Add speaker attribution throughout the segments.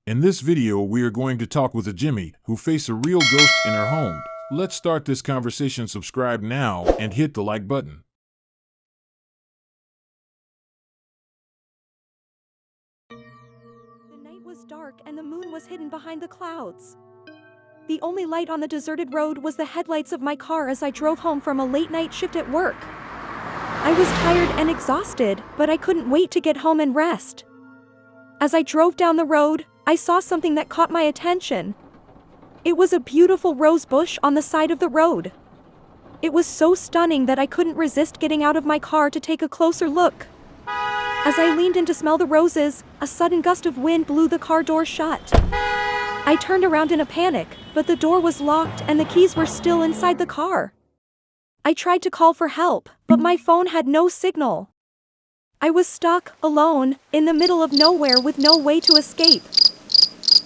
Speaker 1: In this video, we are going to talk with a Jimmy who faced a real ghost in her home. Let's start this conversation. Subscribe now and hit the like button.
Speaker 2: The night was dark and the moon was hidden behind the clouds. The only light on the deserted road was the headlights of my car as I drove home from a late-night shift at work. I was tired and exhausted, but I couldn't wait to get home and rest. As I drove down the road, I saw something that caught my attention. It was a beautiful rose bush on the side of the road. It was so stunning that I couldn't resist getting out of my car to take a closer look. As I leaned in to smell the roses, a sudden gust of wind blew the car door shut. I turned around in a panic, but the door was locked and the keys were still inside the car. I tried to call for help, but my phone had no signal. I was stuck, alone, in the middle of nowhere with no way to escape.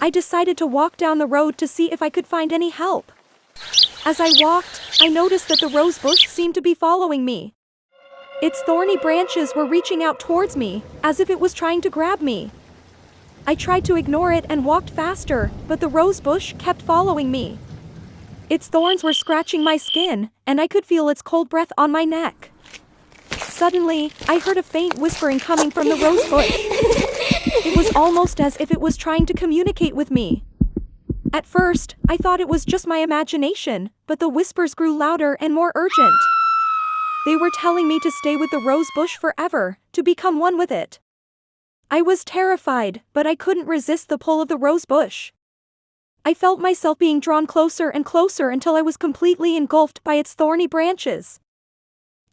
Speaker 2: I decided to walk down the road to see if I could find any help. As I walked, I noticed that the rose bush seemed to be following me. Its thorny branches were reaching out towards me, as if it was trying to grab me. I tried to ignore it and walked faster, but the rose bush kept following me. Its thorns were scratching my skin, and I could feel its cold breath on my neck. Suddenly, I heard a faint whispering coming from the rose bush. It was almost as if it was trying to communicate with me. At first, I thought it was just my imagination, but the whispers grew louder and more urgent. They were telling me to stay with the rose bush forever, to become one with it. I was terrified, but I couldn't resist the pull of the rose bush. I felt myself being drawn closer and closer until I was completely engulfed by its thorny branches.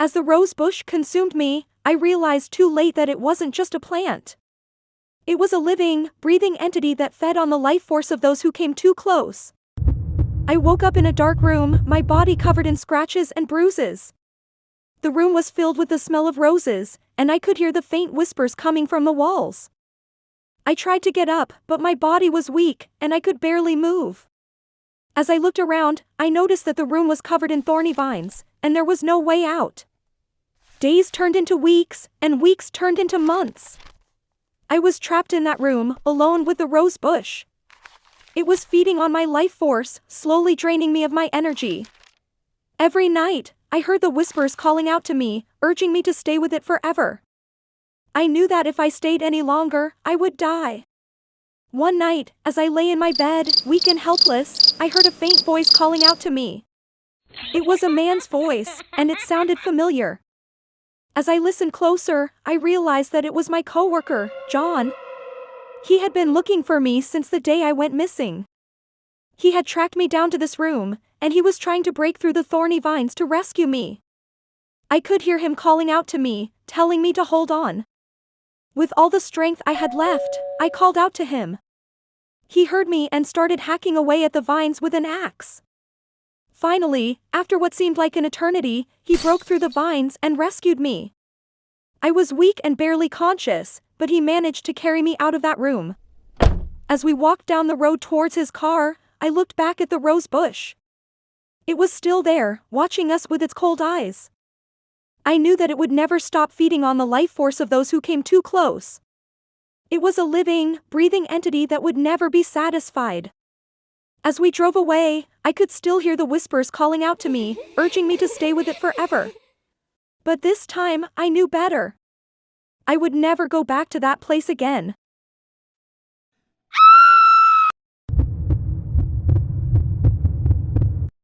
Speaker 2: As the rose bush consumed me, I realized too late that it wasn't just a plant. It was a living, breathing entity that fed on the life force of those who came too close. I woke up in a dark room, my body covered in scratches and bruises. The room was filled with the smell of roses, and I could hear the faint whispers coming from the walls. I tried to get up, but my body was weak, and I could barely move. As I looked around, I noticed that the room was covered in thorny vines, and there was no way out. Days turned into weeks, and weeks turned into months. I was trapped in that room, alone with the rose bush. It was feeding on my life force, slowly draining me of my energy. Every night, I heard the whispers calling out to me, urging me to stay with it forever. I knew that if I stayed any longer, I would die. One night, as I lay in my bed, weak and helpless, I heard a faint voice calling out to me. It was a man's voice, and it sounded familiar. As I listened closer, I realized that it was my coworker, John. He had been looking for me since the day I went missing. He had tracked me down to this room, and he was trying to break through the thorny vines to rescue me. I could hear him calling out to me, telling me to hold on. With all the strength I had left, I called out to him. He heard me and started hacking away at the vines with an axe. Finally, after what seemed like an eternity, he broke through the vines and rescued me. I was weak and barely conscious, but he managed to carry me out of that room. As we walked down the road towards his car, I looked back at the rose bush. It was still there, watching us with its cold eyes. I knew that it would never stop feeding on the life force of those who came too close. It was a living, breathing entity that would never be satisfied. As we drove away, I could still hear the whispers calling out to me, urging me to stay with it forever. But this time, I knew better. I would never go back to that place again.